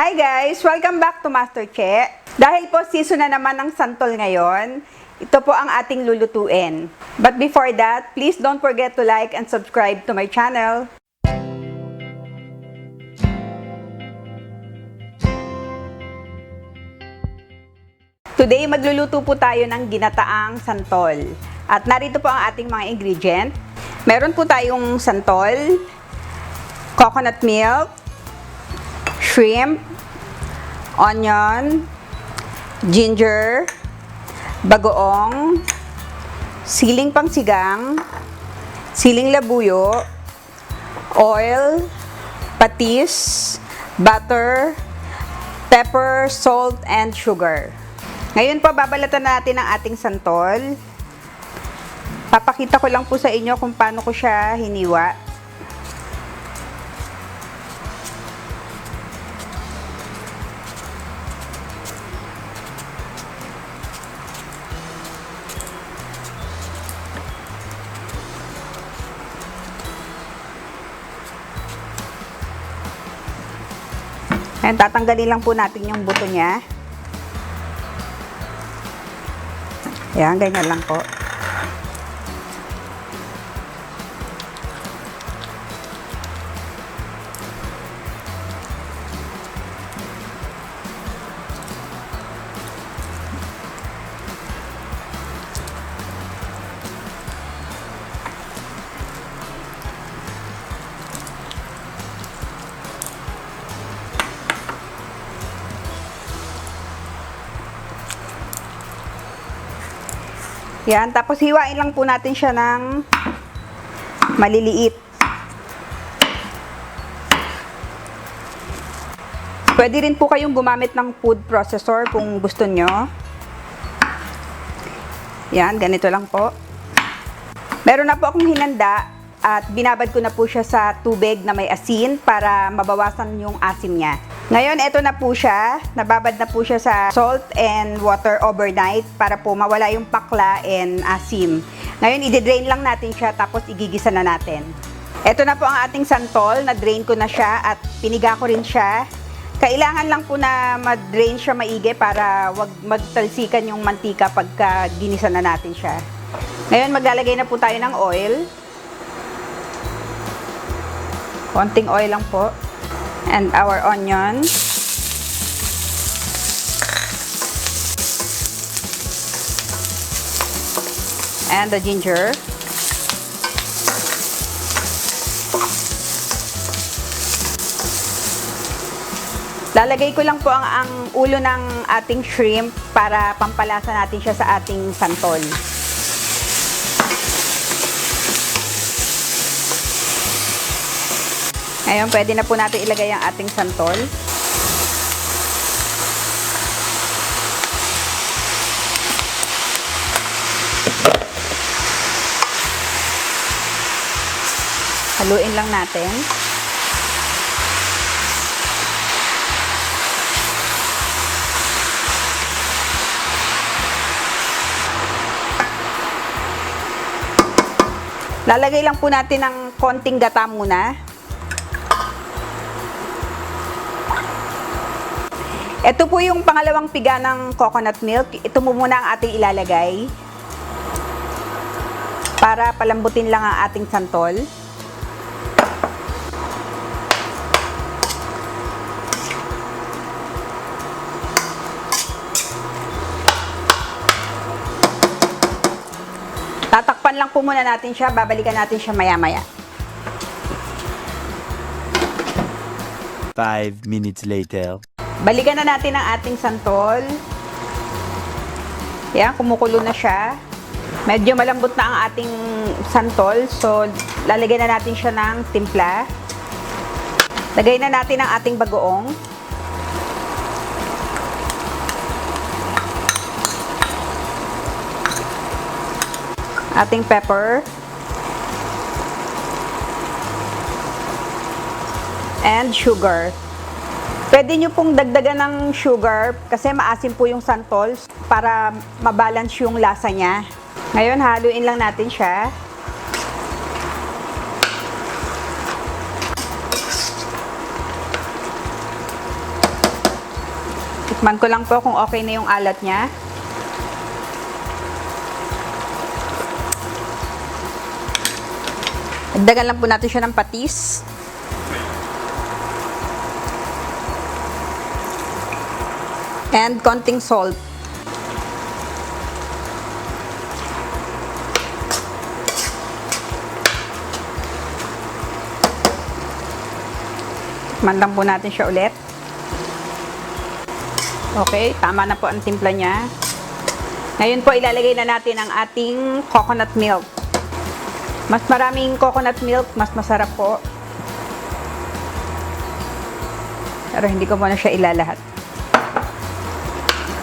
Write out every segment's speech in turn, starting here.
Hi guys! Welcome back to MasterChe. Dahil po season na naman ng santol ngayon, ito po ang ating lulutuin. But before that, please don't forget to like and subscribe to my channel. Today, magluluto po tayo ng ginataang santol. At narito po ang ating mga ingredient. Meron po tayong santol, coconut milk, shrimp, onion, ginger, bagoong, siling pangsigang, siling labuyo, oil, patis, butter, pepper, salt, and sugar. Ngayon po, babalatan natin ang ating santol. Papakita ko lang po sa inyo kung paano ko siya hiniwa. Ayan, tatanggalin lang po natin yung buto niya. Ayan, ganyan lang po. Yan, tapos hiwain lang po natin siya ng maliliit. Pwede rin po kayong gumamit ng food processor kung gusto nyo. Yan, ganito lang po. Meron na po akong hinanda at binabad ko na po siya sa tubig na may asin para mabawasan yung asim niya. Ngayon, eto na po siya. Nababad na po siya sa salt and water overnight para po mawala yung pakla and asim. Ngayon, i-drain lang natin siya tapos igigisa na natin. Eto na po ang ating santol. Na-drain ko na siya at piniga ko rin siya. Kailangan lang po na ma-drain siya maigi para wag magtalsikan yung mantika pagka ginisa na natin siya. Ngayon, maglalagay na po tayo ng oil. Konting oil lang po. And our onion. And the ginger. Lalagay ko lang po ang ulo ng ating shrimp para pampalasa natin siya sa ating santol. Ngayon, pwede na po natin ilagay ang ating santol. Haluin lang natin. Lalagay lang po natin ng konting gata muna. Ito po yung pangalawang piga ng coconut milk. Ito mo muna ang ating ilalagay para palambutin lang ang ating santol. Tatakpan lang po muna natin siya. Babalikan natin siya maya-maya. 5 minutes later. Balikan na natin ang ating santol. Yan, kumukulo na siya. Medyo malambot na ang ating santol. So, lalagyan na natin siya ng timpla. Lagay na natin ang ating bagoong. Ating pepper. And sugar. Pwede nyo pong dagdagan ng sugar kasi maasim po yung santol para mabalance yung lasa niya. Ngayon, haluin lang natin siya. Tikman ko lang po kung okay na yung alat niya. Dagdagan lang po natin siya ng patis. And konting salt. Tikman lang po natin siya ulit. Okay, tama na po ang timpla niya. Ngayon po, ilalagay na natin ang ating coconut milk. Mas maraming coconut milk, mas masarap po. Pero hindi ko muna siya ilalahat.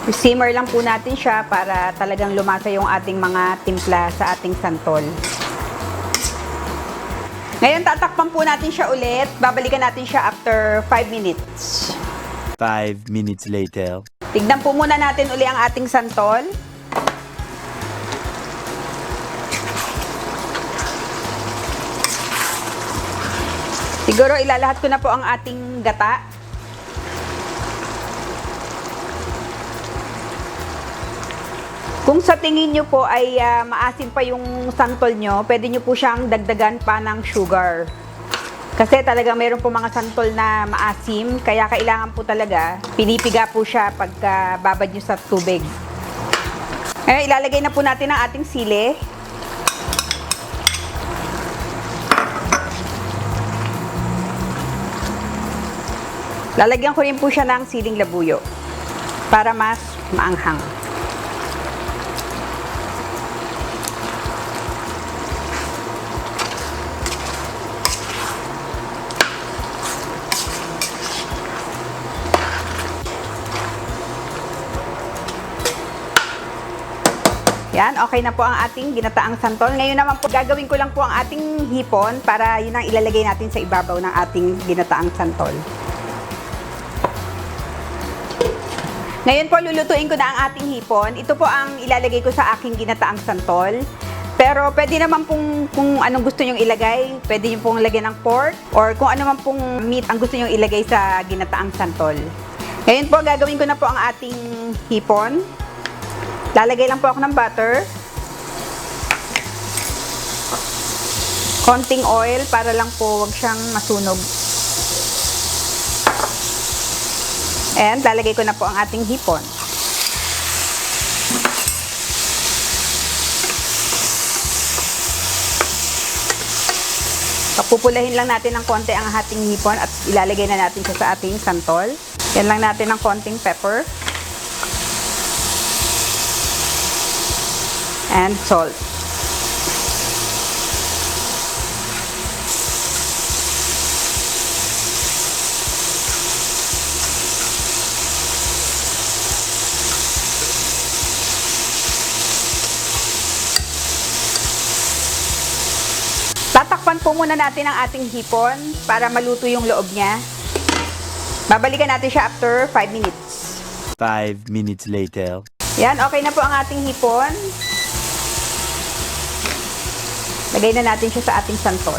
I-simmer lang po natin siya para talagang lumasa yung ating mga timpla sa ating santol. Ngayon, tatakpan po natin siya ulit. Babalikan natin siya after 5 minutes. 5 minutes later. Tignan po muna natin uli ang ating santol. Siguro ilalahat ko na po ang ating gata. Kung sa tingin nyo po ay maasim pa yung santol nyo, pwede nyo po siyang dagdagan pa ng sugar. Kasi talaga mayroon po mga santol na maasim, kaya kailangan po talaga pinipiga po siya pagka babad nyo sa tubig. Ngayon, ilalagay na po natin ang ating sili. Lalagyan ko rin po siya ng siling labuyo para mas maanghang. Yan, okay na po ang ating ginataang santol. Ngayon naman po, gagawin ko lang po ang ating hipon para yun ang ilalagay natin sa ibabaw ng ating ginataang santol. Ngayon po, lulutuin ko na ang ating hipon. Ito po ang ilalagay ko sa aking ginataang santol. Pero pwede naman pong kung anong gusto nyong ilagay. Pwede nyo pong lagyan ng pork or kung ano man pong meat ang gusto nyong ilagay sa ginataang santol. Ngayon po, gagawin ko na po ang ating hipon. Lalagay lang po ako ng butter. Konting oil para lang po wag siyang masunog. And lalagay ko na po ang ating hipon. Papupulahin lang natin ng konti ang ating hipon at ilalagay na natin siya sa ating santol. Yan lang natin ng konting pepper. And salt. Tatakpan po muna natin ang ating hipon para maluto yung loob niya. Babalikan natin siya after 5 minutes. 5 minutes later. Yan, okay na po ang ating hipon. Lagay na natin siya sa ating santol.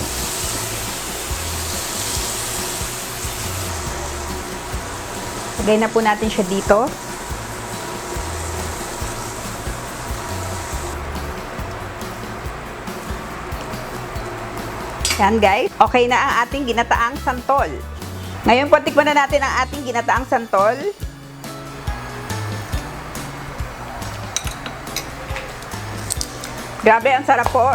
Lagay na po natin siya dito. Yan guys, okay na ang ating ginataang santol. Ngayon po, tikman na natin ang ating ginataang santol. Grabe, ang sarap po.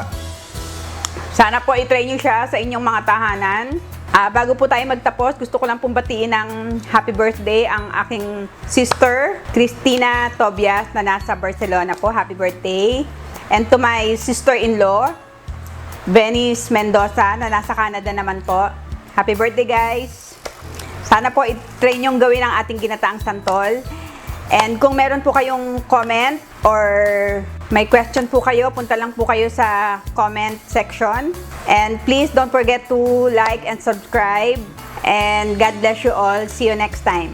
Sana po i-try nyo siya sa inyong mga tahanan. Bago po tayo magtapos, gusto ko lang pong batiin ng happy birthday ang aking sister, Cristina Tobias, na nasa Barcelona po. Happy birthday. And to my sister-in-law, Venice Mendoza, na nasa Canada naman po. Happy birthday, guys. Sana po i-try nyo gawin ang ating ginataang santol. And kung meron po kayong comment or may question po kayo, punta lang po kayo sa comment section. And please don't forget to like and subscribe. And God bless you all. See you next time.